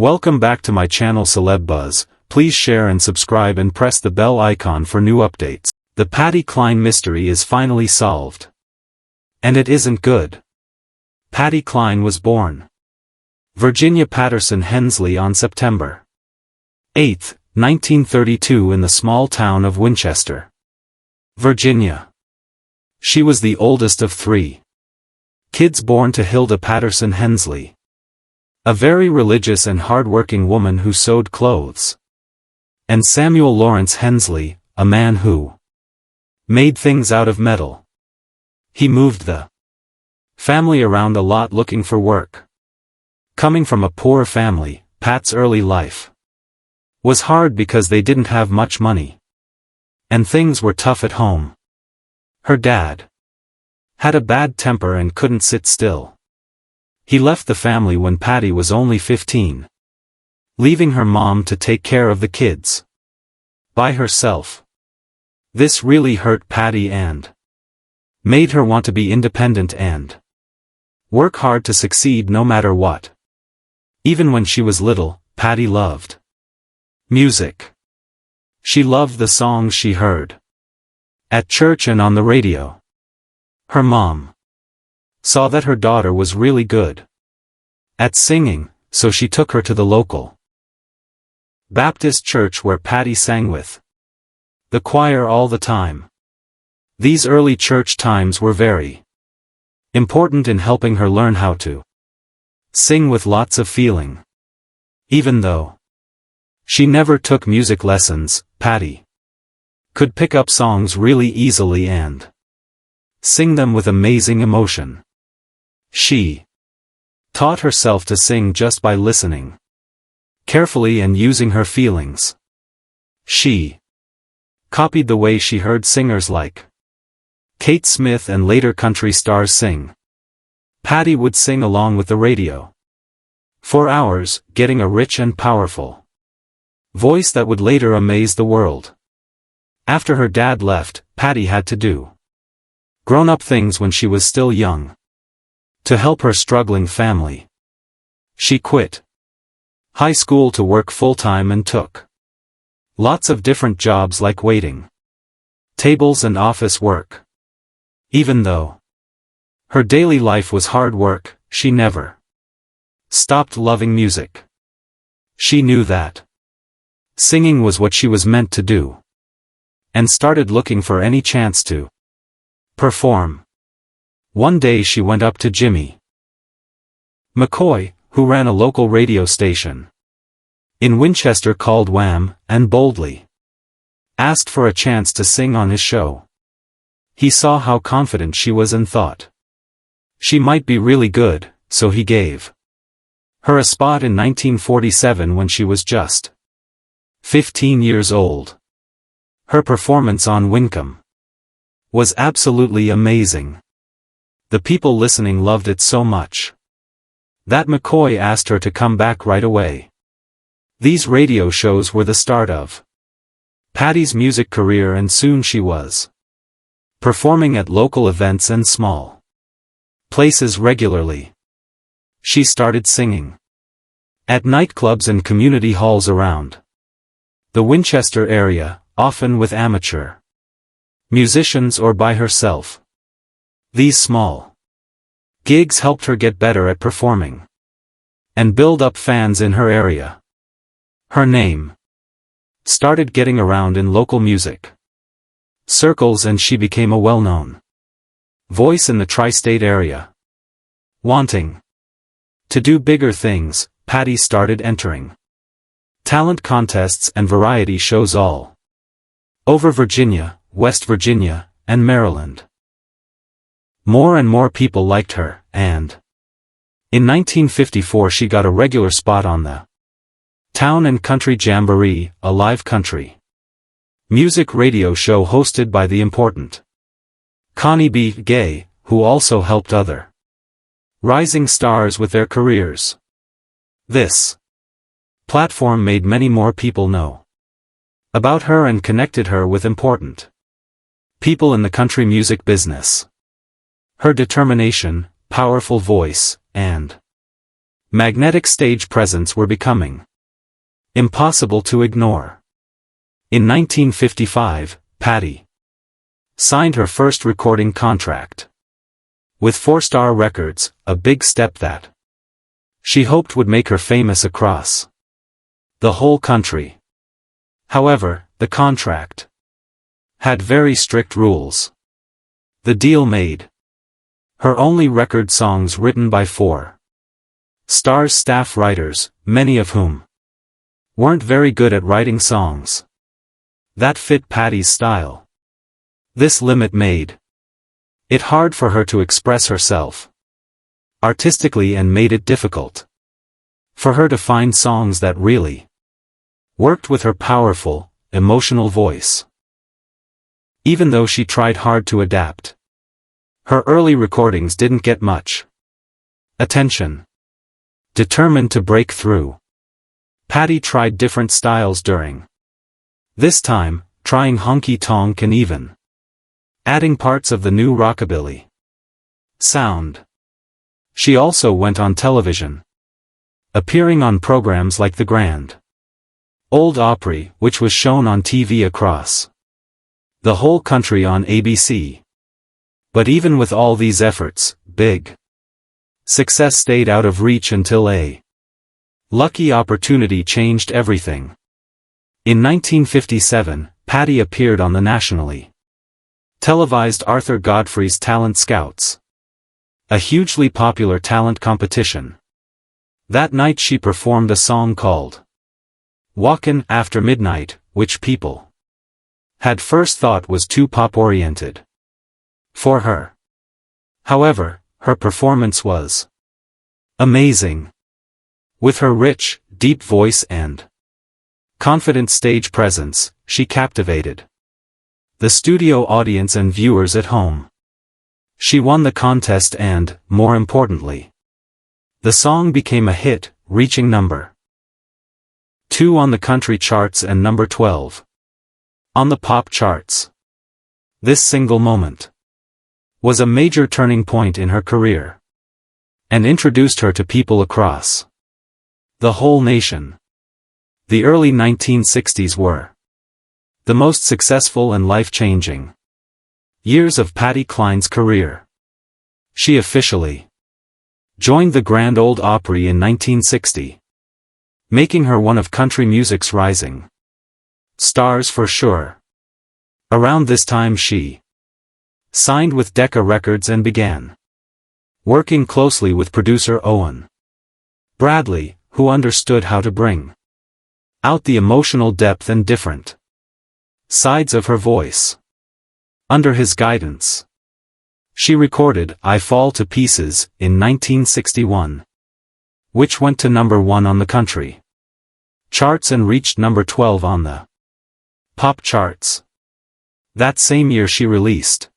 Welcome back to my channel Celeb Buzz. Please share and subscribe and press the bell icon for new updates. The Patsy Cline mystery is finally solved. And it isn't good. Patsy Cline was born Virginia Patterson Hensley on September 8, 1932 in the small town of Winchester, Virginia. She was the oldest of 3 kids born to Hilda Patterson Hensley, a very religious and hard-working woman who sewed clothes, and Samuel Lawrence Hensley, a man who made things out of metal. He moved the family around a lot looking for work. Coming from a poor family, Pat's early life was hard because they didn't have much money, and things were tough at home. Her dad had a bad temper and couldn't sit still. He left the family when Patty was only 15, leaving her mom to take care of the kids by herself. This really hurt Patty and made her want to be independent and work hard to succeed no matter what. Even when she was little, Patty loved music. She loved the songs she heard at church and on the radio. Her mom saw that her daughter was really good at singing, so she took her to the local Baptist church where Patty sang with the choir all the time. These early church times were very important in helping her learn how to sing with lots of feeling. Even though she never took music lessons, Patty could pick up songs really easily and sing them with amazing emotion. She taught herself to sing just by listening carefully and using her feelings. She copied the way she heard singers like Kate Smith and later country stars sing. Patty would sing along with the radio for hours, getting a rich and powerful voice that would later amaze the world. After her dad left, Patty had to do grown-up things when she was still young. To help her struggling family, she quit high school to work full-time and took lots of different jobs like waiting tables and office work. Even though her daily life was hard work, she never stopped loving music. She knew that singing was what she was meant to do, and started looking for any chance to perform. One day she went up to Jimmy McCoy, who ran a local radio station in Winchester called Wham, and boldly asked for a chance to sing on his show. He saw how confident she was and thought she might be really good, so he gave her a spot in 1947 when she was just 15 years old. Her performance on Wincom was absolutely amazing. The people listening loved it so much that McCoy asked her to come back right away. These radio shows were the start of Patty's music career, and soon she was performing at local events and small places regularly. She started singing at nightclubs and community halls around the Winchester area, often with amateur musicians or by herself. These small gigs helped her get better at performing and build up fans in her area. Her name started getting around in local music circles, and she became a well-known voice in the tri-state area. Wanting to do bigger things, Patty started entering talent contests and variety shows all over Virginia, West Virginia, and Maryland. More and more people liked her, and in 1954 she got a regular spot on the Town and Country Jamboree, a live country music radio show hosted by the important Connie B. Gay, who also helped other rising stars with their careers. This platform made many more people know about her and connected her with important people in the country music business. Her determination, powerful voice, and Magnetic stage presence were becoming impossible to ignore. In 1955, Patty signed her first recording contract with 4-Star Records, a big step that she hoped would make her famous across the whole country. However, the contract had very strict rules. The deal made her only record songs written by 4-Star's staff writers, many of whom weren't very good at writing songs that fit Patty's style. This limit made it hard for her to express herself artistically and made it difficult for her to find songs that really worked with her powerful, emotional voice. Even though she tried hard to adapt, her early recordings didn't get much attention. Determined to break through, Patty tried different styles during this time, trying honky-tonk and even adding parts of the new rockabilly sound. She also went on television, appearing on programs like The Grand Ole Opry, which was shown on TV across the whole country on ABC. But even with all these efforts, big success stayed out of reach until a lucky opportunity changed everything. In 1957, Patty appeared on the nationally televised Arthur Godfrey's Talent Scouts, a hugely popular talent competition. That night she performed a song called Walkin' After Midnight, which people had first thought was too pop-oriented for her. However, her performance was amazing. With her rich, deep voice and confident stage presence, she captivated the studio audience and viewers at home. She won the contest and, more importantly, the song became a hit, reaching number 2 on the country charts and number 12 on the pop charts. This single moment was a major turning point in her career and introduced her to people across the whole nation. The early 1960s were the most successful and life-changing years of Patsy Cline's career. She officially joined the Grand Ole Opry in 1960, making her one of country music's rising stars for sure. Around this time she signed with Decca Records and began working closely with producer Owen Bradley, who understood how to bring out the emotional depth and different sides of her voice. Under his guidance, she recorded I Fall to Pieces in 1961, which went to number 1 on the country charts and reached number 12 on the pop charts. That same year she released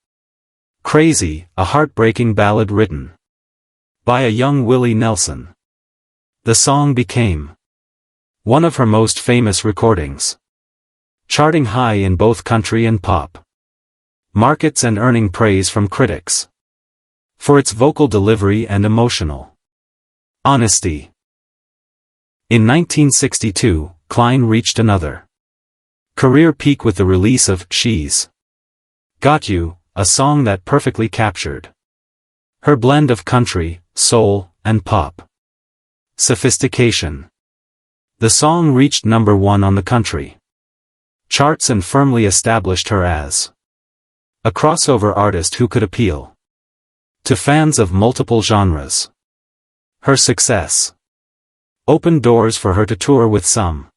Crazy, a heartbreaking ballad written by a young Willie Nelson. The song became one of her most famous recordings, charting high in both country and pop markets and earning praise from critics for its vocal delivery and emotional honesty. In 1962, Cline reached another career peak with the release of She's Got You, a song that perfectly captured her blend of country, soul, and pop sophistication. The song reached number 1 on the country charts and firmly established her as a crossover artist who could appeal to fans of multiple genres. Her success opened doors for her to tour with some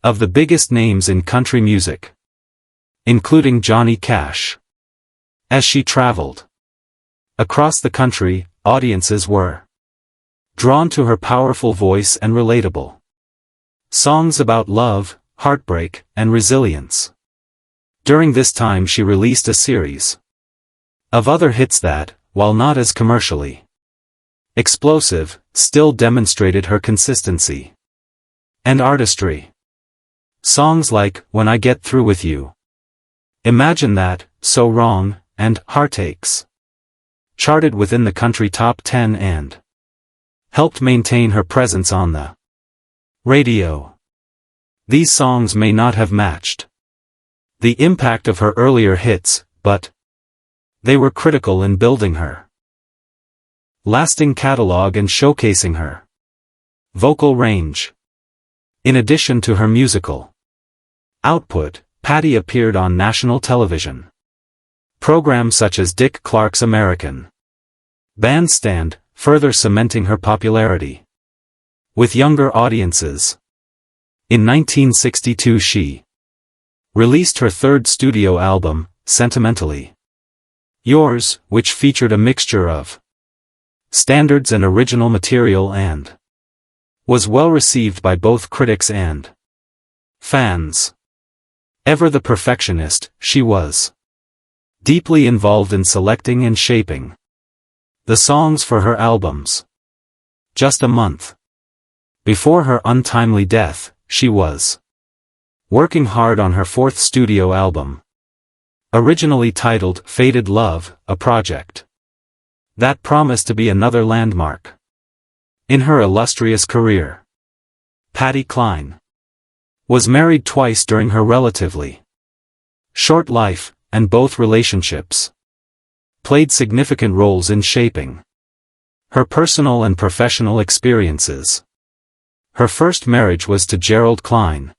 of the biggest names in country music, including Johnny Cash. As she traveled across the country, audiences were drawn to her powerful voice and relatable songs about love, heartbreak, and resilience. During this time she released a series of other hits that, while not as commercially explosive, still demonstrated her consistency and artistry. Songs like When I Get Through With You, Imagine That, So Wrong, and Heartaches charted within the country top 10 and helped maintain her presence on the radio. These songs may not have matched the impact of her earlier hits, but they were critical in building her lasting catalog and showcasing her vocal range. In addition to her musical output, Patty appeared on national television programs such as Dick Clark's American Bandstand, further cementing her popularity with younger audiences. In 1962 she released her third studio album, Sentimentally Yours, which featured a mixture of standards and original material and was well received by both critics and fans. Ever the perfectionist, she was deeply involved in selecting and shaping the songs for her albums. Just a month before her untimely death, she was working hard on her fourth studio album, originally titled Faded Love, a project that promised to be another landmark in her illustrious career. Patsy Cline was married twice during her relatively short life, and both relationships played significant roles in shaping her personal and professional experiences. Her first marriage was to Gerald Cline,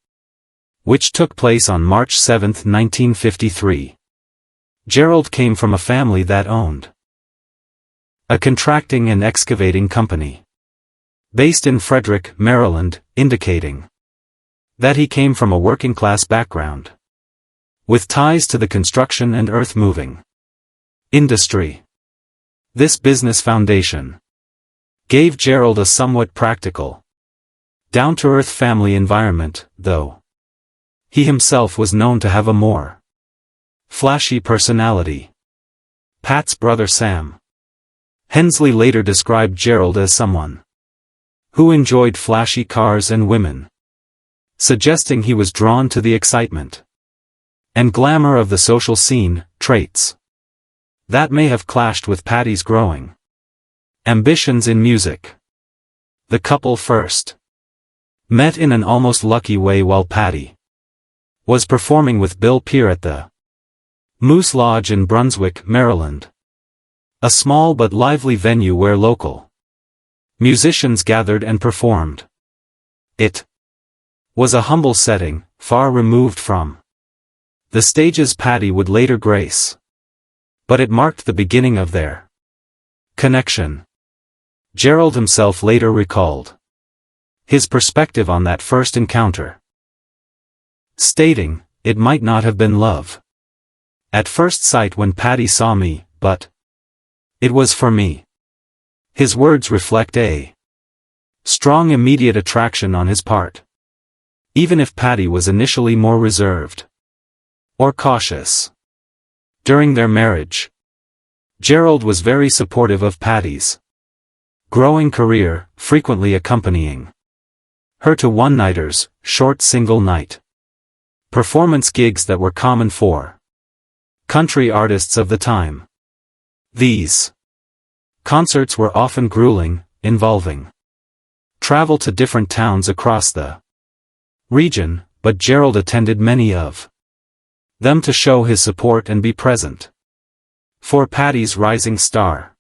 which took place on March 7, 1953. Gerald came from a family that owned a contracting and excavating company based in Frederick, Maryland, indicating that he came from a working-class background with ties to the construction and earth-moving industry. This business foundation gave Gerald a somewhat practical, down-to-earth family environment, though he himself was known to have a more flashy personality. Pat's brother Sam Hensley later described Gerald as someone who enjoyed flashy cars and women, suggesting he was drawn to the excitement and glamour of the social scene, traits that may have clashed with Patty's growing ambitions in music. The couple first met in an almost lucky way while Patty was performing with Bill Peer at the Moose Lodge in Brunswick, Maryland, a small but lively venue where local musicians gathered and performed. It was a humble setting, far removed from the stages Patty would later grace, but it marked the beginning of their connection. Gerald himself later recalled his perspective on that first encounter, stating, "It might not have been love at first sight when Patty saw me, but it was for me." His words reflect a strong immediate attraction on his part, even if Patty was initially more reserved or cautious. During their marriage, Gerald was very supportive of Patty's growing career, frequently accompanying her to one-nighters, short single-night performance gigs that were common for country artists of the time. These concerts were often grueling, involving travel to different towns across the region, but Gerald attended many of them to show his support and be present for Patty's rising star.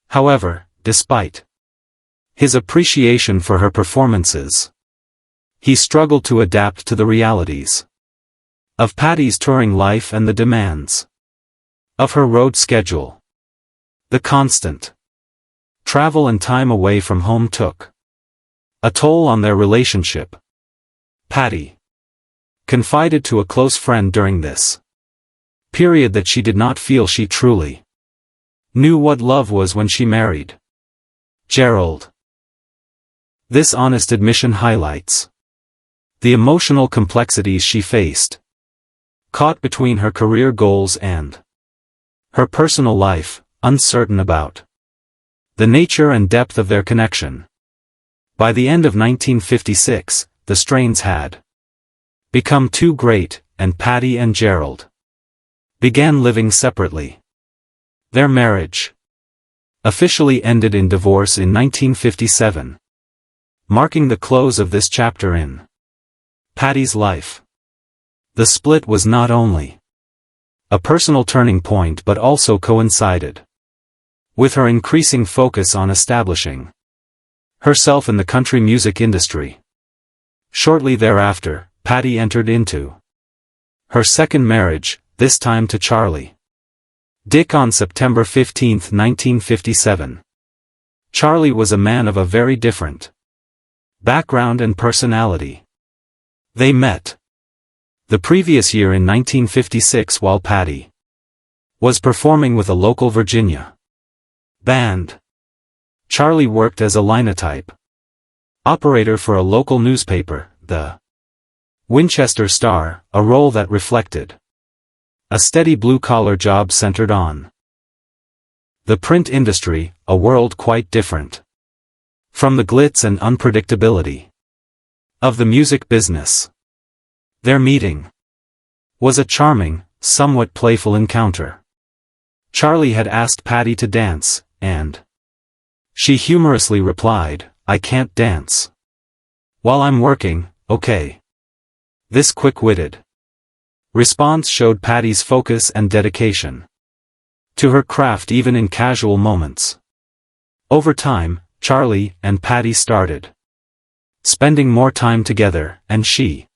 However, despite his appreciation for her performances, he struggled to adapt to the realities of Patty's touring life and the demands of her road schedule. The constant travel and time away from home took a toll on their relationship. Patty confided to a close friend during this period that she did not feel she truly knew what love was when she married Gerald. This honest admission highlights the emotional complexities she faced, caught between her career goals and her personal life, uncertain about the nature and depth of their connection. By the end of 1956, the strains had become too great, and Patty and Gerald began living separately. Their marriage officially ended in divorce in 1957, marking the close of this chapter in Patty's life. The split was not only a personal turning point but also coincided with her increasing focus on establishing herself in the country music industry. Shortly thereafter, Patty entered into her second marriage, this time to Charlie Dick on September 15, 1957. Charlie was a man of a very different background and personality. They met the previous year in 1956 while Patty was performing with a local Virginia band. Charlie worked as a linotype operator for a local newspaper, the Winchester Star, a role that reflected a steady blue-collar job centered on the print industry, a world quite different from the glitz and unpredictability of the music business. Their meeting was a charming, somewhat playful encounter. Charlie had asked Patty to dance, and she humorously replied, "I can't dance while I'm working, okay." This quick-witted response showed Patty's focus and dedication to her craft even in casual moments. Over time, Charlie and Patty started spending more time together, and she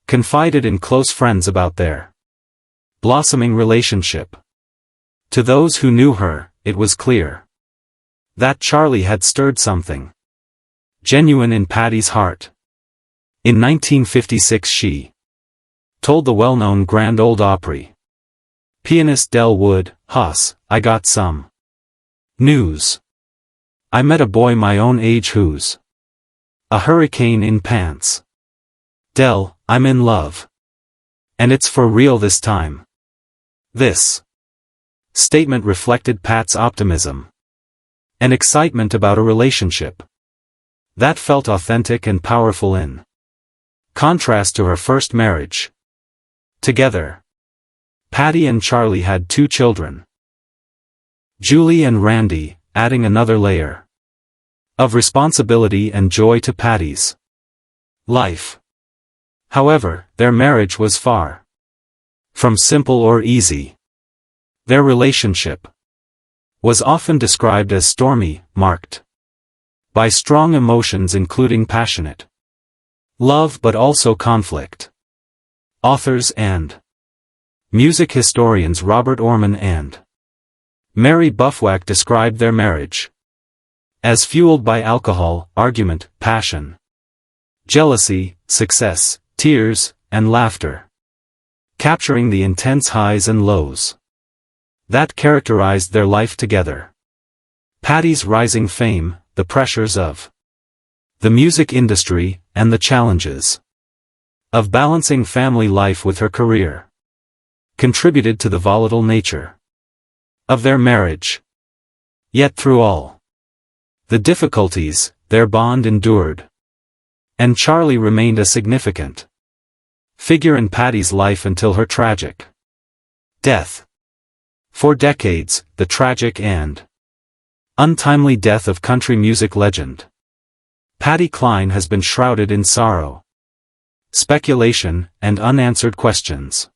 confided in close friends about their blossoming relationship. To those who knew her, it was clear that Charlie had stirred something genuine in Patty's heart. In 1956 she told the well-known Grand Ole Opry pianist Del Wood, "Huss, I got some news. I met a boy my own age who's a hurricane in pants. Del, I'm in love. And it's for real this time." This statement reflected Pat's optimism and excitement about a relationship that felt authentic and powerful in contrast to her first marriage. Together, Patty and Charlie had 2 children, Julie and Randy, adding another layer of responsibility and joy to Patty's life. However, their marriage was far from simple or easy. Their relationship was often described as stormy, marked by strong emotions including passionate love but also conflict. Authors and music historians Robert Orman and Mary Buffwack described their marriage as fueled by alcohol, argument, passion, jealousy, success, tears, and laughter, capturing the intense highs and lows that characterized their life together. Patty's rising fame, the pressures of the music industry, and the challenges of balancing family life with her career contributed to the volatile nature of their marriage. Yet through all the difficulties, their bond endured, and Charlie remained a significant figure in Patty's life until her tragic death. For decades, the tragic and untimely death of country music legend Patsy Cline has been shrouded in sorrow, speculation, and unanswered questions.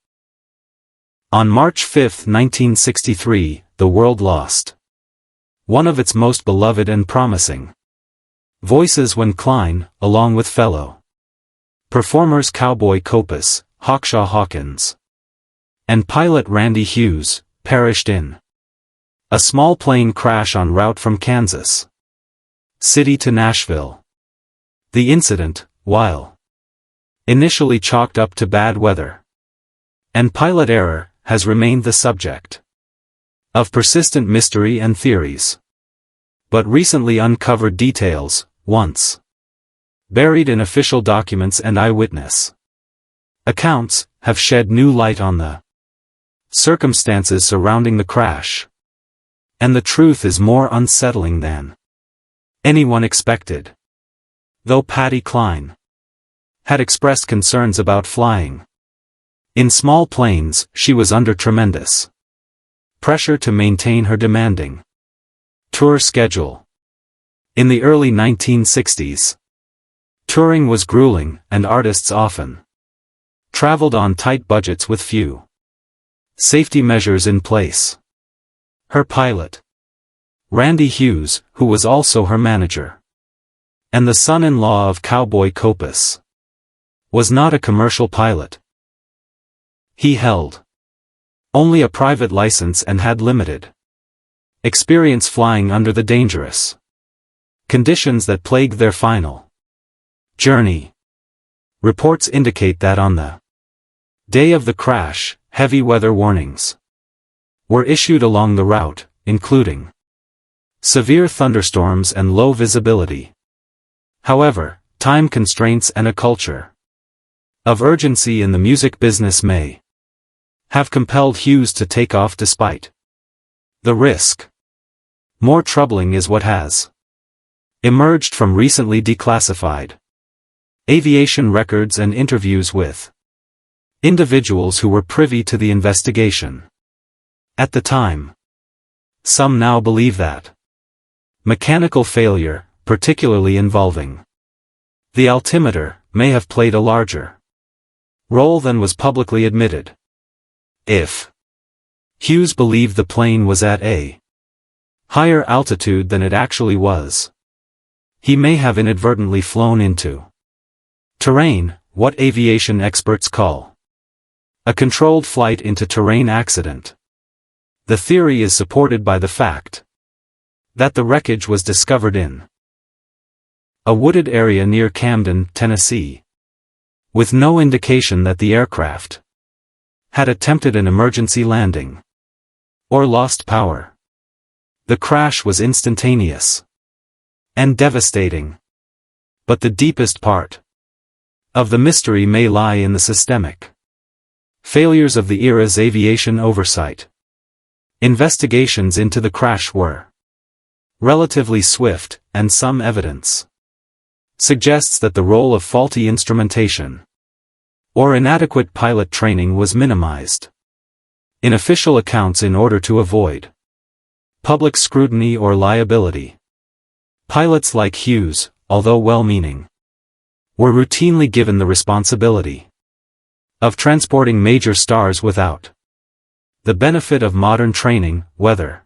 On March 5, 1963, the world lost one of its most beloved and promising voices when Cline, along with fellow performers Cowboy Copas, Hawkshaw Hawkins, and pilot Randy Hughes, perished in a small plane crash en route from Kansas City to Nashville. The incident, while initially chalked up to bad weather and pilot error, has remained the subject of persistent mystery and theories. But recently uncovered details, once buried in official documents and eyewitness accounts, have shed new light on the circumstances surrounding the crash. And the truth is more unsettling than anyone expected. Though Patsy Cline had expressed concerns about flying in small planes, she was under tremendous pressure to maintain her demanding Tour schedule. In the early 1960s, touring was grueling, and artists often traveled on tight budgets with few safety measures in place. Her pilot, Randy Hughes, who was also her manager, and the son-in-law of Cowboy Copus, was not a commercial pilot. He held only a private license and had limited experience flying under the dangerous conditions that plagued their final journey. Reports indicate that on the day of the crash, heavy weather warnings were issued along the route, including severe thunderstorms and low visibility. However, time constraints and a culture of urgency in the music business may have compelled Hughes to take off despite the risk. More troubling is what has emerged from recently declassified aviation records and interviews with individuals who were privy to the investigation at the time. Some now believe that mechanical failure, particularly involving the altimeter, may have played a larger role than was publicly admitted. If Hughes believed the plane was at a higher altitude than it actually was, he may have inadvertently flown into terrain, what aviation experts call a controlled flight into terrain accident. The theory is supported by the fact that the wreckage was discovered in a wooded area near Camden, Tennessee, with no indication that the aircraft had attempted an emergency landing or lost power. The crash was instantaneous and devastating. But the deepest part of the mystery may lie in the systemic failures of the era's aviation oversight. Investigations into the crash were relatively swift, and some evidence suggests that the role of faulty instrumentation or inadequate pilot training was minimized in official accounts in order to avoid public scrutiny or liability. Pilots like Hughes, although well-meaning, were routinely given the responsibility of transporting major stars without the benefit of modern training, weather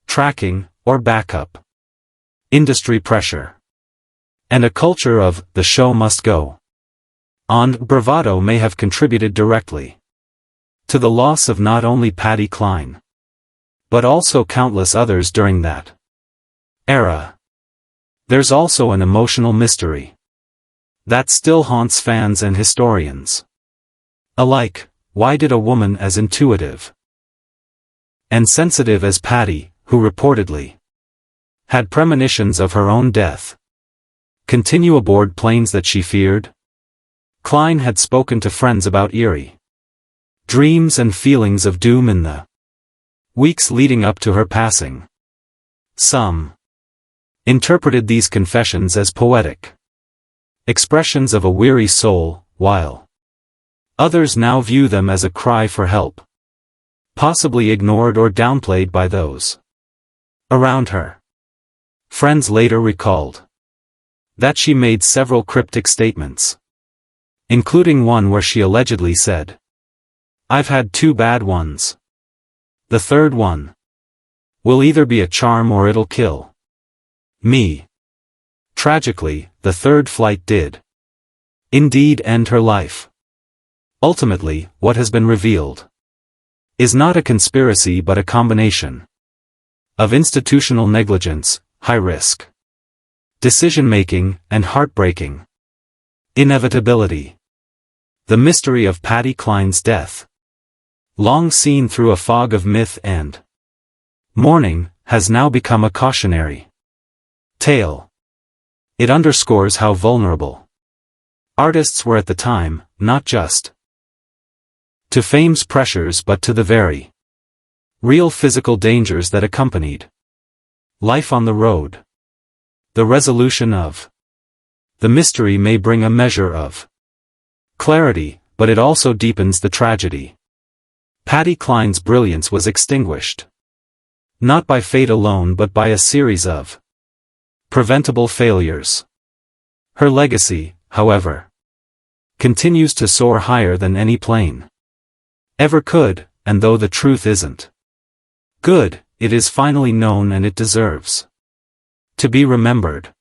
tracking, or backup industry pressure, and a culture of the show must go on bravado may have contributed directly to the loss of not only Patsy Cline, but also countless others during that era. There's also an emotional mystery that still haunts fans and historians alike. Why did a woman as intuitive and sensitive as Patsy, who reportedly had premonitions of her own death, continue aboard planes that she feared? Cline had spoken to friends about eerie dreams and feelings of doom in the weeks leading up to her passing. Some interpreted these confessions as poetic expressions of a weary soul, while others now view them as a cry for help, possibly ignored or downplayed by those around her. Friends later recalled that she made several cryptic statements, including one where she allegedly said, "I've had 2 bad ones. The third one will either be a charm or it'll kill me." Tragically, the third flight did indeed end her life. Ultimately, what has been revealed is not a conspiracy but a combination of institutional negligence, high-risk decision-making, and heartbreaking inevitability. The mystery of Patsy Cline's death, long seen through a fog of myth and mourning, has now become a cautionary tale. It underscores how vulnerable artists were at the time, not just to fame's pressures but to the very real physical dangers that accompanied life on the road. The resolution of the mystery may bring a measure of clarity, but it also deepens the tragedy. Patsy Cline's brilliance was extinguished Not by fate alone but by a series of preventable failures. Her legacy, however, continues to soar higher than any plane ever could, and though the truth isn't good, it is finally known and it deserves to be remembered.